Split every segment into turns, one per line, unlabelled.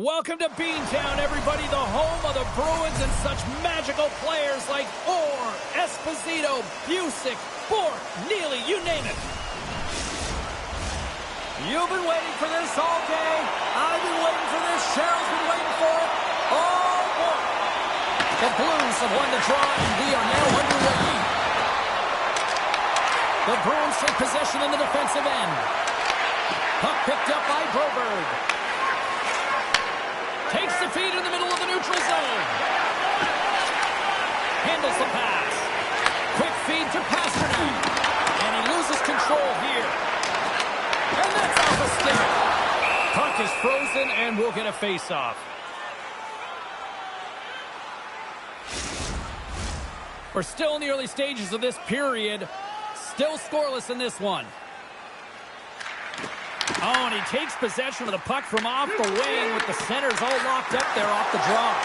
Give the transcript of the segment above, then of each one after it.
Welcome to Beantown, everybody, the home of the Bruins and such magical players like Orr, Esposito, Busick, Bork, Neely, you name it. You've been waiting for this all day. I've been waiting for this. Cheryl's been waiting for it all morning. The Blues have won the draw, and we are now underway. The Bruins take possession in the defensive end. Puck picked up by Broberg. Takes the feed in the middle of the neutral zone. Handles the pass. Quick feed to Pasternak. And he loses control here. And that's off a stick. Puck is frozen and we'll get a face-off. We're still in the early stages of this period. Still scoreless in this one. Oh, and he takes possession of the puck from off the wing with the centers all locked up there off the draw.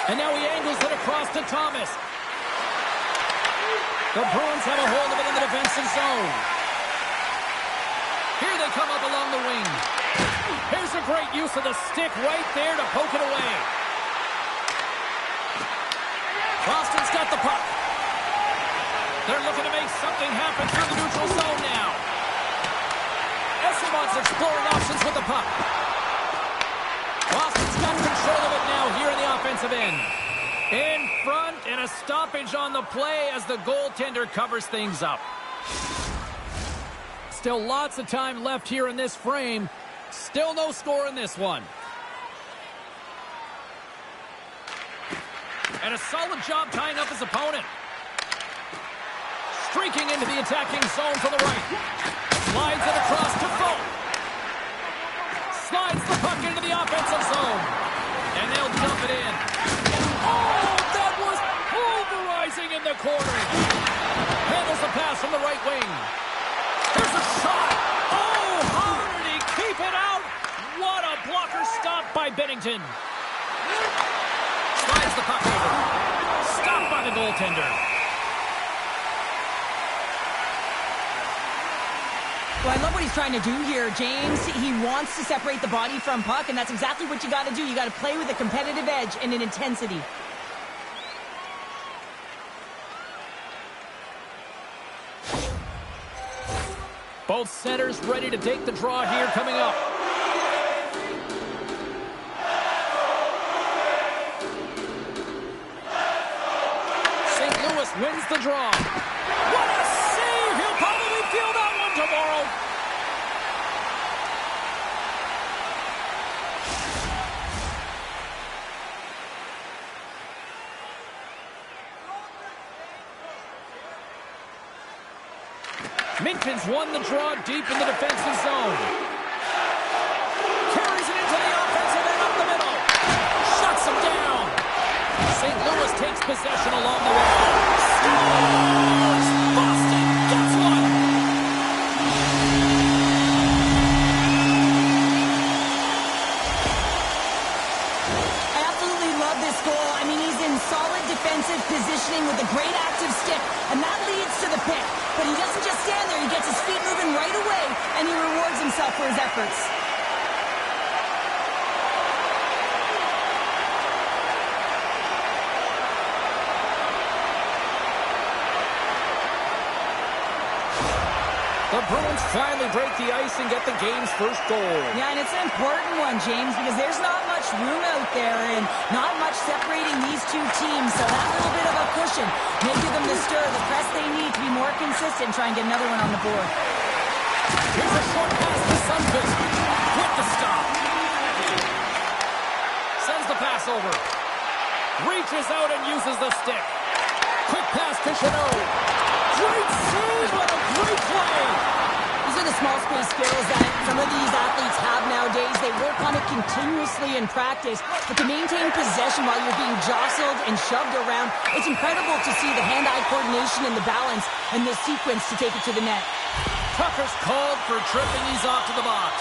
And now he angles it across to Thomas. The Bruins have a hold of it in the defensive zone. Here they come up along the wing. Here's a great use of the stick right there to poke it away. Boston's got the puck. They're looking to make something happen through the neutral zone now. Estermont's exploring options with the puck. Boston's got control of it now here in the offensive end. In front, and a stoppage on the play as the goaltender covers things up. Still lots of time left here in this frame. Still no score in this one. And a solid job tying up his opponent. Streaking into the attacking zone from the right. Slides it across to Foe. Slides the puck into the offensive zone. And they'll dump it in. Oh, that was pulverizing in the corner. Handles the pass from the right wing. Here's a shot. Oh, how did he keep it out? What a blocker stop by Bennington. Slides the puck over. Stopped by the goaltender.
Well, I love what he's trying to do here, James. He wants to separate the body from puck, and that's exactly what you got to do. You got to play with a competitive edge and an intensity.
Both centers ready to take the draw here coming up. St. Louis wins the draw. What a save! He'll probably feel that one tomorrow. Minton's won the draw deep in the defensive zone. Carries it into the offensive end up the middle. Shuts him down. St. Louis takes possession along the way. Scores! Boston gets one.
I absolutely love this goal. I mean, he's in solid defensive positioning with a great active stick, and that leads to the pick. But he doesn't just stand there. He gets his feet moving right away, and he rewards himself for his efforts.
The Bruins finally break the ice and get the game's first goal.
Yeah, and it's an important one, James, because there's not much room out there and not much separating these two teams. So that little bit of a cushion may give them the stir, the press they need to be more consistent and try and get another one on the board.
Here's a short pass to Sundqvist with the stop. Sends the pass over. Reaches out and uses the stick. Quick pass to Chanot. Great save, but a great play.
These are the small space skills that some of these athletes have nowadays. They work on it continuously in practice, but to maintain possession while you're being jostled and shoved around, it's incredible to see the hand-eye coordination and the balance and the sequence to take it to the net.
Tucker's called for tripping. He's off to the box.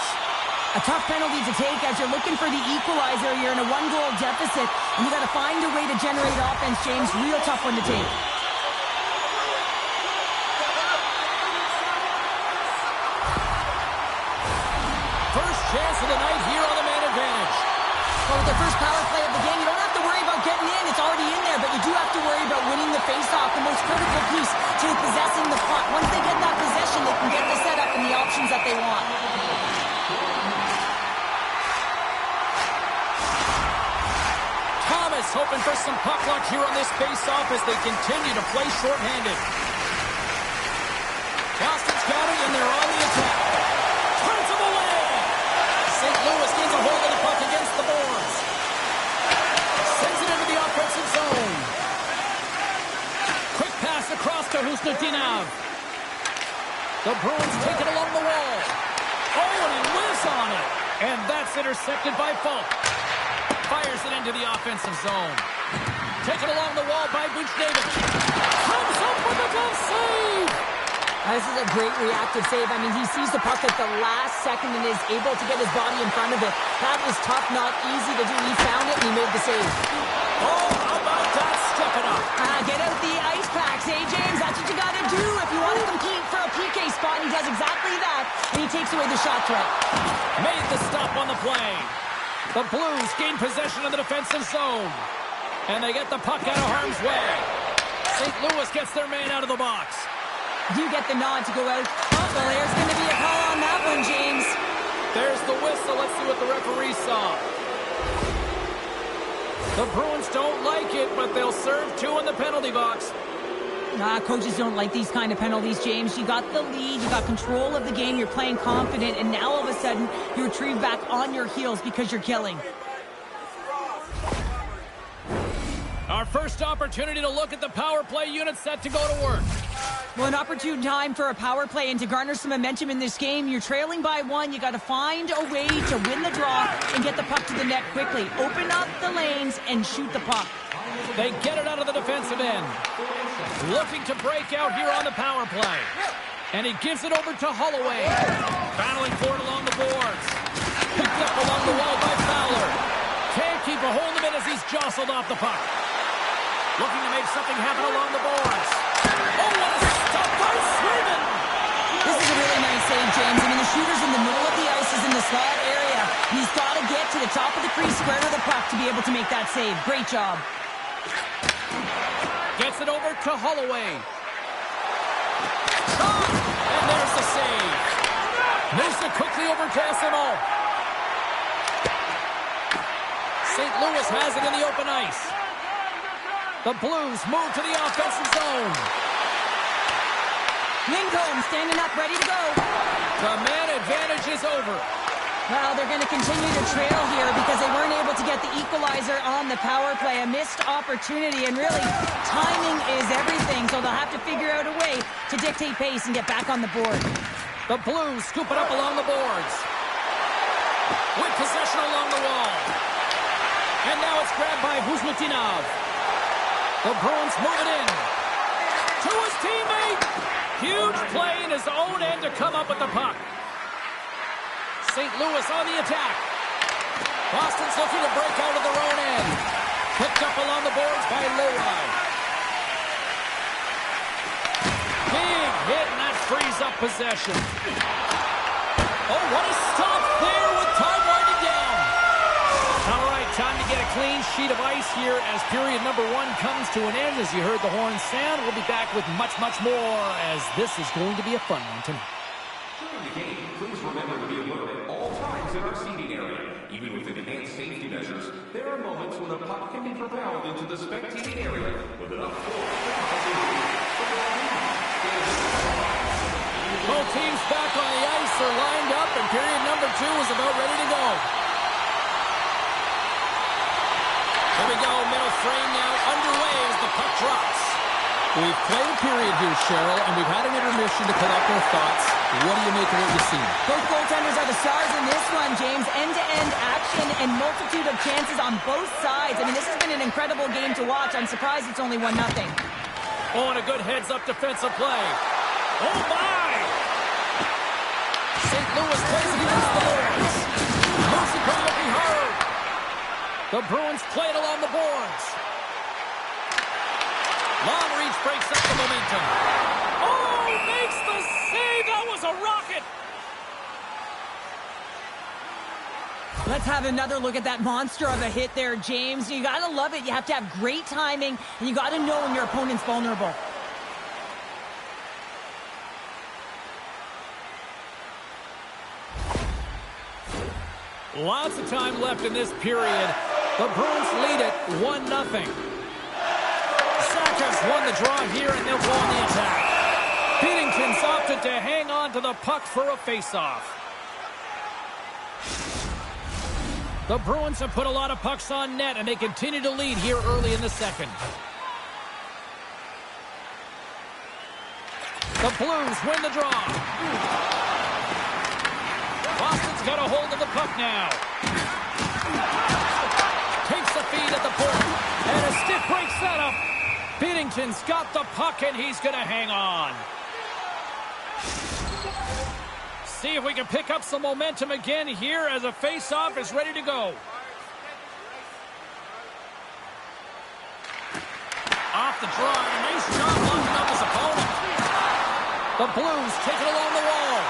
A tough penalty to take as you're looking for the equalizer. You're in a one-goal deficit, and you got to find a way to generate offense, James. Real tough one to take. the first power play of the game. You don't have to worry about getting in. It's already in there, but you do have to worry about winning the faceoff, the most critical piece to possessing the puck. Once they get that possession, they can get the setup and the options that they want.
Thomas hoping for some puck luck here on this faceoff as they continue to play shorthanded. Boston's got it, and they're on the attack. Turns him away. St. Louis gains a hold of the puck against the boards. Sends it into the offensive zone. Quick pass across to Husnutinov. The Bruins take it along the wall. Oh, and he whiffs on it. And that's intercepted by Falk. Fires it into the offensive zone. Taken along the wall by Buchnevich. Comes up with a tough save.
This is a great reactive save. I mean, he sees the puck at the last second and is able to get his body in front of it. That was tough, not easy to do. He found it and he made the save.
Oh, how about that? Step it up.
Get out the ice packs, eh, James? That's what you got to do if you want to compete for a PK spot. And he does exactly that, and he takes away the shot threat.
Made the stop on the play. The Blues gain possession of the defensive zone. And they get the puck out of harm's way. St. Louis gets their man out of the box.
You get the nod to go out. Oh, well, there's going to be a call on that one, James.
There's the whistle. Let's see what the referee saw. The Bruins don't like it, but they'll serve two in the penalty box.
Coaches don't like these kind of penalties, James. You got the lead, you got control of the game, you're playing confident, and now all of a sudden, you retrieve back on your heels because you're killing.
Our first opportunity to look at the power play unit set to go to work.
Well, an opportune time for a power play and to garner some momentum in this game. You're trailing by one. You got to find a way to win the draw and get the puck to the net quickly. Open up the lanes and shoot the puck.
They get it out of the defensive end. Looking to break out here on the power play. And he gives it over to Holloway. Battling for it along the boards. Picked up along the wall by Fowler. Can't keep a hold of it as he's jostled off the puck. Looking to make something happen along the boards. Oh, what a stop by Swayman!
This is a really nice save, James. I mean, the shooter's in the middle of the ice, is in the slot area. He's got to get to the top of the crease, square to the puck to be able to make that save. Great job.
Gets it over to Holloway. And there's the save. Moves it quickly over to SMO. St. Louis has it in the open ice. The Blues move to the offensive zone.
Lindholm standing up, ready to go.
The man advantage is over.
Well, they're going to continue to trail here because they weren't able to get the equalizer on the power play. A missed opportunity, and really, timing is everything, so they'll have to figure out a way to dictate pace and get back on the board.
The Blues scoop it up along the boards. With possession along the wall. And now it's grabbed by Husnutinov. The Bruins move it in. To his teammate. Huge play in his own end to come up with the puck. St. Louis on the attack. Boston's looking to break out of their own end. Picked up along the boards by Leroy. Big hit, and that frees up possession. Oh, what a stop there with time winding down. All right, time to get a clean sheet of ice here as period number one comes to an end. As you heard the horn sound, we'll be back with much, much more as this is going to be a fun one tonight.
During the game, please remember to be alert at all times in our seating area. Even with enhanced safety measures, there are moments when a puck can be propelled into the spectating area with enough force to cause injury.
Both teams back on the ice are lined up, and period number two is about ready to go. Here we go, middle frame now underway as the puck drops. We've played a period here, Cheryl, and we've had an intermission to collect our thoughts. What do you make of what you've seen?
Both goaltenders are the stars in this one, James. End-to-end action and multitude of chances on both sides. I mean, this has been an incredible game to watch. I'm surprised it's only 1-0.
Oh, and a good heads-up defensive play. Oh, my! St. Louis plays it against the boards. Moves it looking hard. The Bruins play it along the boards. Long reach breaks up the momentum. Oh, makes the save. That was a rocket.
Let's have another look at that monster of a hit there, James. You gotta love it. You have to have great timing, and you gotta know when your opponent's vulnerable.
Lots of time left in this period. The Bruins lead it 1-0. Sackers won the draw here, and they'll go on the attack. Beatington's opted to hang on to the puck for a faceoff. The Bruins have put a lot of pucks on net, and they continue to lead here early in the second. The Blues win the draw. Boston's got a hold of the puck now. Takes the feed at the point. And a stick break setup. Beatington's got the puck, and he's going to hang on. See if we can pick up some momentum again here as a face-off is ready to go. Off the draw, and a nice job locking up his opponent. The Blues take it along the wall.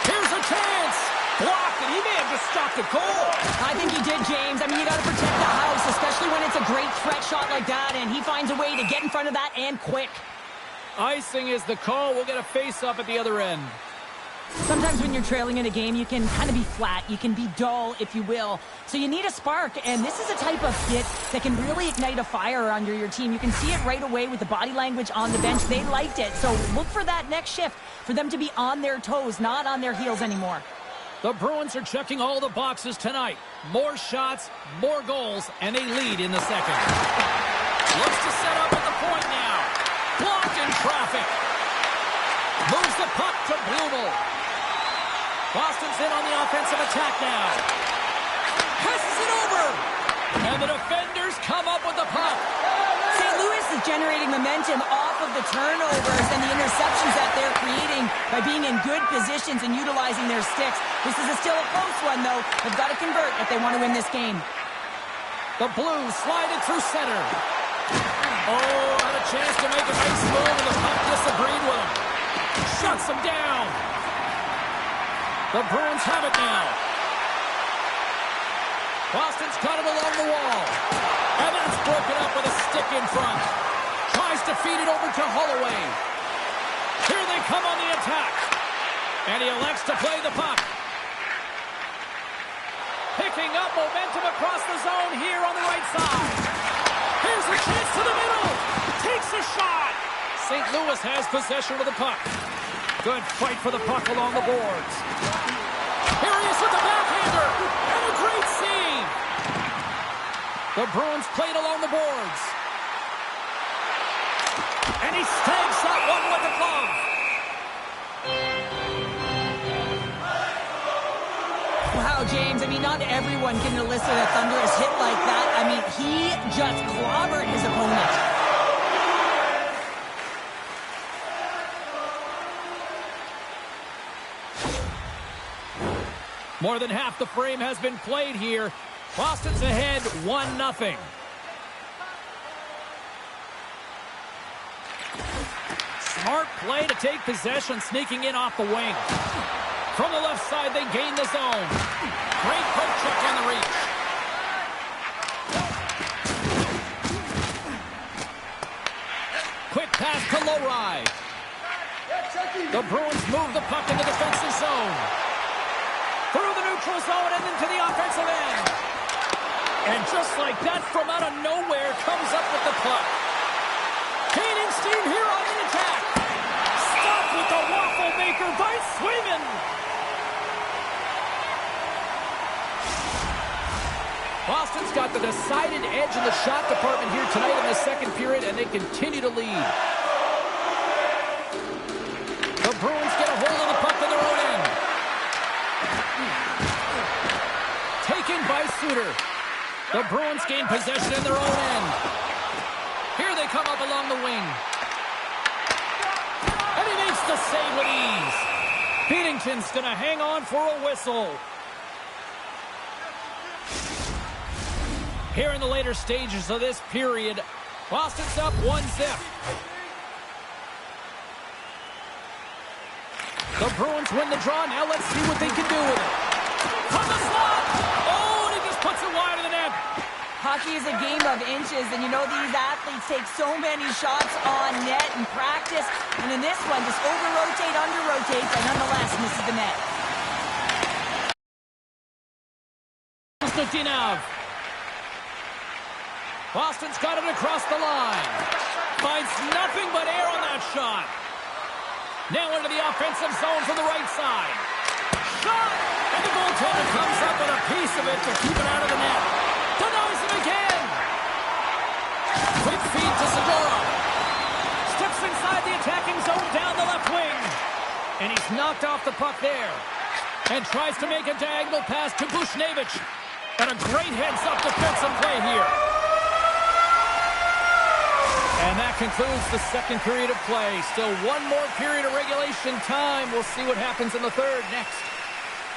Here's a chance. Blocked, and he may have just stopped a goal.
I think he did, James. I mean, you got to protect the house, especially when it's a great threat shot like that, and he finds a way to get in front of that and quick.
Icing is the call. We'll get a face-off at the other end.
Sometimes when you're trailing in a game, you can kind of be flat. You can be dull, if you will. So you need a spark, and this is a type of hit that can really ignite a fire under your team. You can see it right away with the body language on the bench. They liked it. So look for that next shift, for them to be on their toes, not on their heels anymore.
The Bruins are checking all the boxes tonight. More shots, more goals, and they lead in the second. Looks to set up at the point now. Blocked in traffic. Moves the puck to Blumel. Boston's in on the offensive attack now. Passes it over. And the defenders come up with the puck.
St. Louis is generating momentum off of the turnovers and the interceptions that they're creating by being in good positions and utilizing their sticks. This is still a close one, though. They've got to convert if they want to win this game.
The Blues slide it through center. Oh, had a chance to make a nice move, and the puck disagreed with him. Shuts him down. The Bruins have it now. Boston's got it along the wall. And that's broken up with a stick in front. Tries to feed it over to Holloway. Here they come on the attack. And he elects to play the puck. Picking up momentum across the zone here on the right side. Here's a chance to the middle. Takes a shot. St. Louis has possession of the puck. Good fight for the puck along the boards. Here he is with the backhander. And a great save. The Bruins played along the boards. And he snags that one with the glove.
Wow, James, I mean, not everyone can elicit a thunderous hit like that. I mean, he just clobbered his opponent.
More than half the frame has been played here. Boston's ahead 1-0. Smart play to take possession, sneaking in off the wing. From the left side, they gain the zone. Great poke check on the reach. Quick pass to Lowry. The Bruins move the puck in the defensive zone. Through the neutral zone and into the offensive end. And just like that, from out of nowhere, comes up with the puck. Steam here on the attack. Stopped with the waffle maker by Swayman. Boston's got the decided edge in the shot department here tonight in the second period, and they continue to lead. The Bruins get a hold of the puck in their own end. Taken by Suter. The Bruins gain possession in their own end. Here they come up along the wing. And he makes the save with ease. Beatington's going to hang on for a whistle. Here in the later stages of this period, Boston's up 1-0. The Bruins win the draw. Now let's see what they can do with it. From the slot,
Hockey is a game of inches, and you know these athletes take so many shots on net in practice, and in this one, just over-rotate, under-rotate, but nonetheless misses the net.
Boston's got it across the line. Finds nothing but air on that shot. Now into the offensive zone from the right side. Shot! And the goaltender comes up with a piece of it to keep it out of the net. Denies it again. Quick feed to Segura. Steps inside the attacking zone down the left wing. And he's knocked off the puck there. And tries to make a diagonal pass to Bushnevich. And a great heads-up defensive play here. And that concludes the second period of play. Still one more period of regulation time. We'll see what happens in the third next.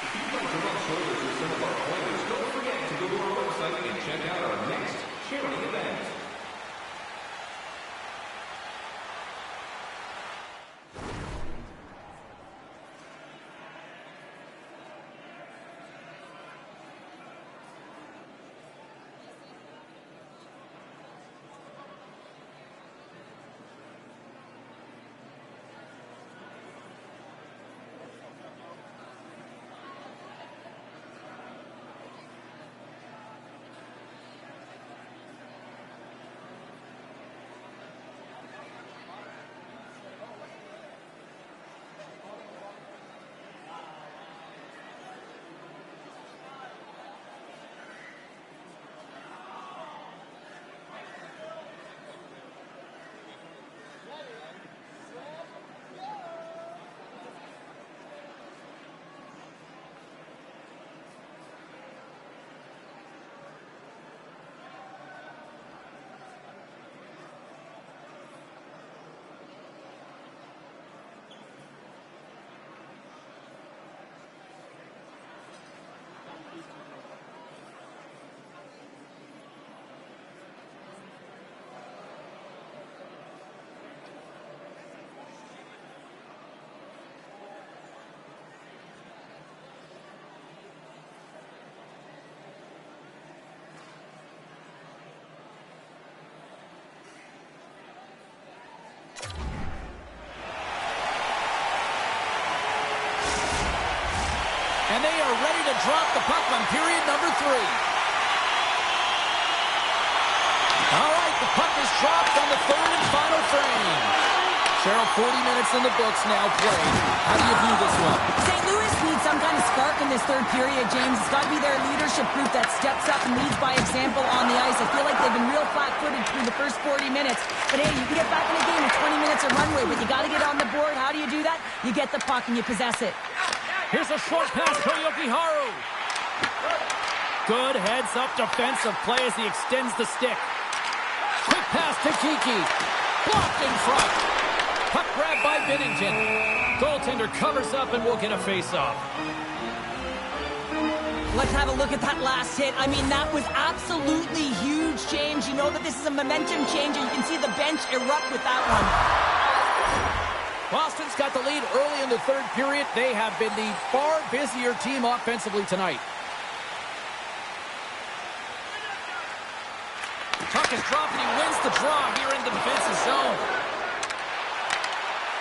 If you'd like to run shoulders with some of our players, don't forget to go to our website and check out our next charity event.
And they are ready to drop the puck on period number 3. All right, the puck is dropped on the third and final frame. Cheryl, 40 minutes in the books now played. How do you view this one?
St. Louis needs some kind of spark in this third period, James. It's got to be their leadership group that steps up and leads by example on the ice. I feel like they've been real flat-footed through the first 40 minutes. But hey, you can get back in the game with 20 minutes of runway, but you got to get on the board. How do you do that? You get the puck and you possess it.
Here's a short pass to Yokiharu. Good heads-up defensive play as he extends the stick. Quick pass to Kiki. Blocked in front. Puck grabbed by Binnington. Goaltender covers up and will get a face-off.
Let's have a look at that last hit. I mean, that was absolutely huge, James. You know that this is a momentum changer. You can see the bench erupt with that one.
Boston's got the lead early in the third period. They have been the far busier team offensively tonight. Puck is dropped and he wins the draw here in the defensive zone.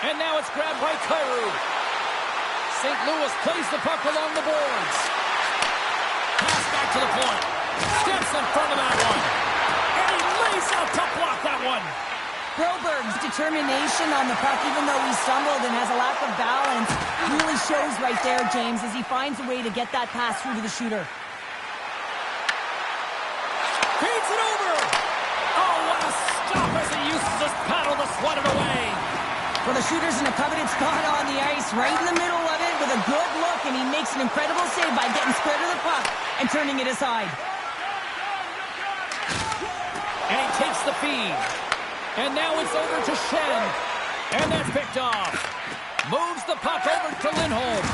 And now it's grabbed by Kyrou. St. Louis plays the puck along the boards. Pass back to the point. Steps in front of that one. And he lays out to block that one.
Broberg's determination on the puck, even though he stumbled and has a lack of balance, really shows right there, James, as he finds a way to get that pass through to the shooter.
Feeds it over! Oh, what a stop as he uses his paddle to swat it away!
Well, the shooter's in a coveted spot on the ice, right in the middle of it with a good look, and he makes an incredible save by getting square to the puck and turning it aside.
And he takes the feed. And now it's over to Shen. And that's picked off. Moves the puck over to Lindholm.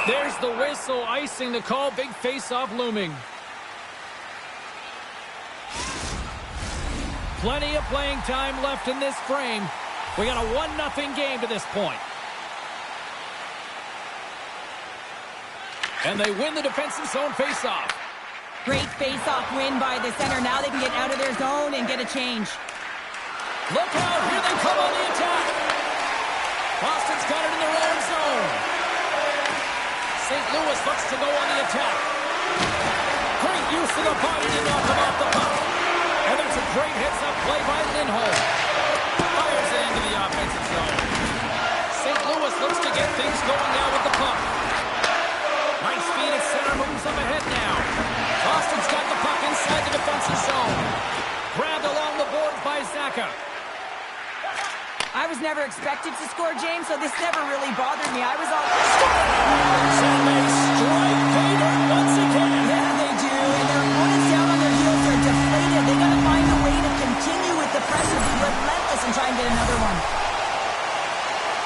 There's the whistle, icing the call. Big face-off looming. Plenty of playing time left in this frame. We got a 1-0 game to this point. And they win the defensive zone face-off.
Great face-off win by the center. Now they can get out of their zone and get a change.
Look out, here they come on the attack. Boston's got it in their own zone. St. Louis looks to go on the attack. Great use of the body to knock him off the puck. And there's a great heads-up play by Lindholm. Fires it into the offensive zone. St. Louis looks to get things going now with the puck. Nice speed at center, moves up ahead now. Boston's got the puck inside the defensive zone. Grabbed along the boards by Zacha.
I was never expected to score, James, so this never really bothered me. I was on...
And they strike Vader once again.
Yeah, they do. And their opponents down on their heels are deflated. They got to find a way to continue with the pressure, be relentless, and try and get another one.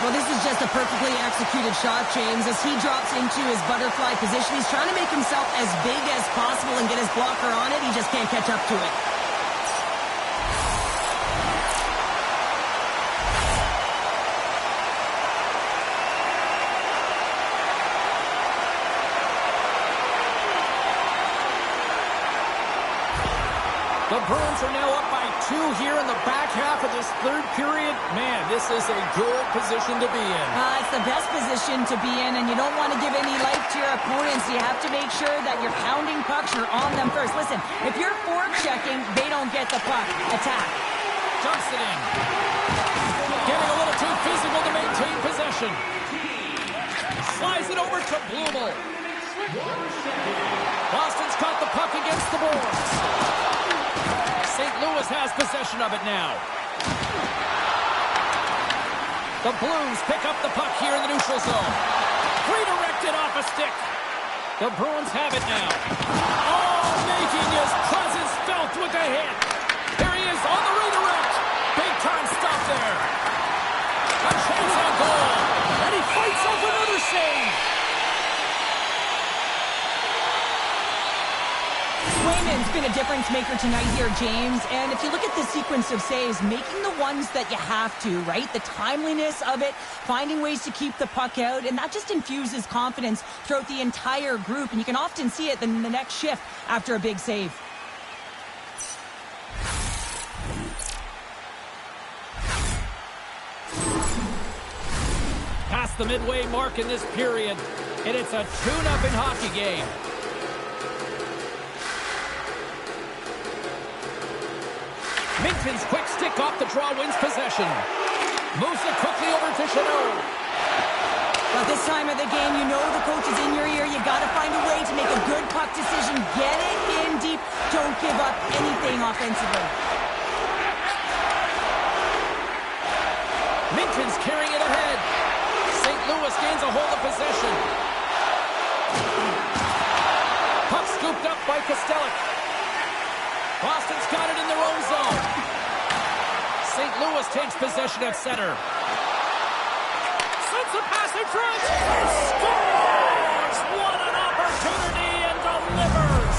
Well, this is just a perfectly executed shot, James. As he drops into his butterfly position, he's trying to make himself as big as possible and get his blocker on it. He just can't catch up to it.
The Bruins are now up by 2 here in the back half of this third period. Man, this is a good position to be in.
It's the best position to be in, and you don't want to give any life to your opponents. You have to make sure that you're pounding pucks, you're on them first. Listen, if you're forechecking, they don't get the puck. Attack.
Dumps it in. Getting a little too physical to maintain possession. Slides it over to Blumel. Boston's got the puck against the boards. St. Louis has possession of it now. The Blues pick up the puck here in the neutral zone. Redirected off a stick. The Bruins have it now. Oh, making his presence felt with a hit. There he is on the redirect. Big time stop there. A chance on goal. And he fights off another save.
Swayman's been a difference maker tonight here, James. And if you look at the sequence of saves, making the ones that you have to, right? The timeliness of it, finding ways to keep the puck out, and that just infuses confidence throughout the entire group. And you can often see it in the next shift after a big save.
Past the midway mark in this period, and it's a 2-0 hockey game. Minton's quick stick off the draw wins possession. Moves it quickly over to Chanot.
But this time of the game, you know the coach is in your ear. You got to find a way to make a good puck decision. Get it in deep. Don't give up anything offensively.
Minton's carrying it ahead. St. Louis gains a hold of possession. Puck scooped up by Kostelic. Boston's got it in their own zone. St. Louis takes possession at center. Sends the pass in front. And scores! What an opportunity and delivers!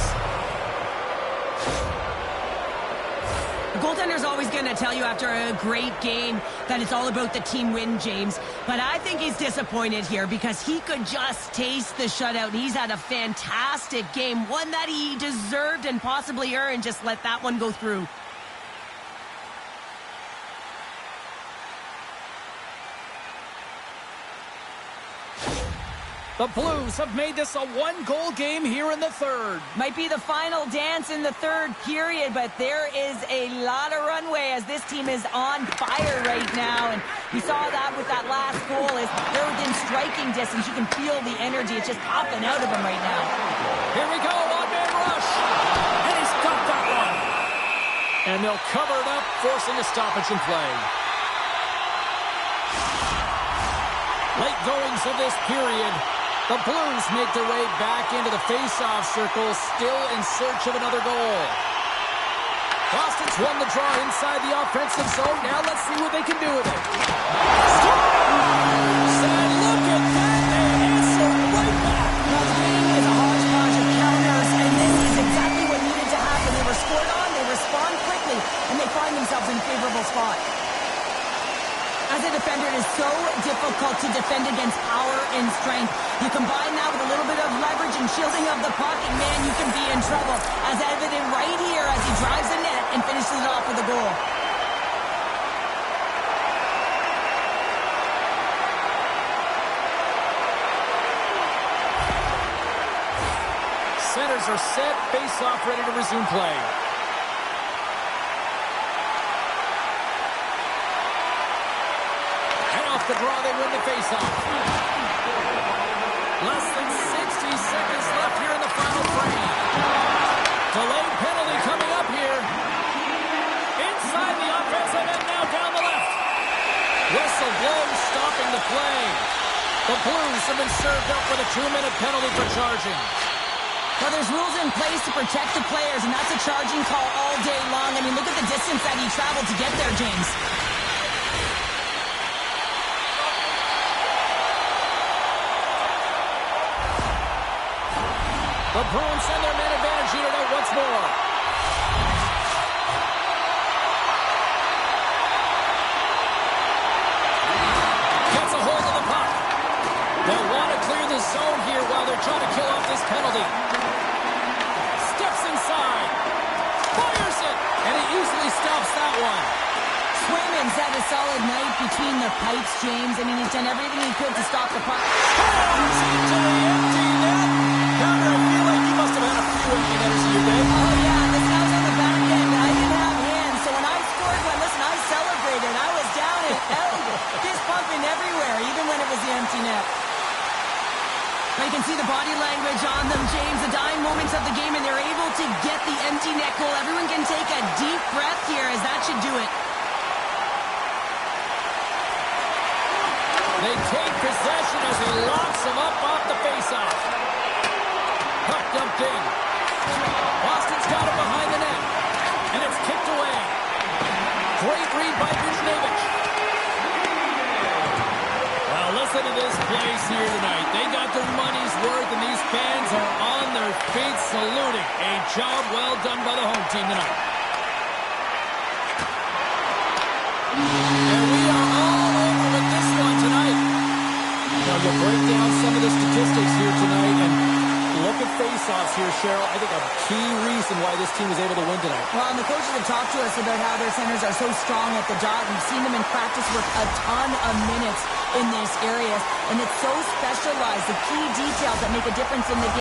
The goaltender's always going to tell you after a great game that it's all about the team win, James. But I think he's disappointed here because he could just taste the shutout. He's had a fantastic game, one that he deserved and possibly earned. Just let that one go through.
The Blues have made this a one-goal game here in the third.
Might be the final dance in the third period, but there is a lot of runway as this team is on fire right now. And we saw that with that last goal. Is they're within striking distance. You can feel the energy. It's just popping out of them right now.
Here we go, one-man rush. And he's got that one. And they'll cover it up, forcing a stoppage in play. Late goings of this period. The Blues make their way back into the face-off circle, still in search of another goal. Boston's won the draw inside the offensive zone. Now let's see what they can do with it. Scores! And look at that, they answer right back.
Well, the game is a hodgepodge of counters, and this is exactly what needed to happen. They were scored on, they respond quickly, and they find themselves in a favorable spot. As a defender, it is so difficult to defend against power and strength. You combine that with a little bit of leverage and shielding of the puck, and man, you can be in trouble. As evident right here as he drives the net and finishes it off with a goal.
Centers are set, face-off ready to resume play. And off the draw, they win the face-off. Less than 60 seconds left here in the final frame. Delayed penalty coming up here. Inside the offensive end, now down the left. Whistle blows, stopping the play. The Blues have been served up with a 2-minute penalty for charging.
Well, there's rules in place to protect the players, and that's a charging call all day long. I mean, look at the distance that he traveled to get there, James.
The Bruins send their man advantage unit out once more. Gets a hold of the puck. They'll want to clear the zone here while they're trying to kill off this penalty. Steps inside. Fires it. And he easily stops that one.
Swayman's had a solid night between the pipes, James. I mean, he's done everything he could to stop the puck.
Into the empty net. Connor, I feel like you must have had a few empty netters in your day.
Oh, yeah. Listen, I was on the back end. I didn't have hands. So when I scored one, listen, I celebrated. I was down and held. Fist pumping everywhere, even when it was the empty net. But you can see the body language on them, James. The dying moments of the game, and they're able to get the empty net goal. Everyone can take a deep breath here, as that should do it.
They take possession as he locks him up off the faceoff. Puck dumped in. Boston's got him behind the net. And it's kicked away. Great read by Buchnevich. Well, listen to this place here tonight. They got their money's worth, and these fans are on their feet saluting. A job well done by the home team tonight. And we are all over with this one tonight. You know, you'll break down some of the statistics here tonight, and look at face-offs here, Cheryl. I think a key reason why this team was able to win tonight.
Well, and the coaches have talked to us about how their centers are so strong at the dot. We've seen them in practice work a ton of minutes in this area, and it's so specialized, the key details that make a difference in the game.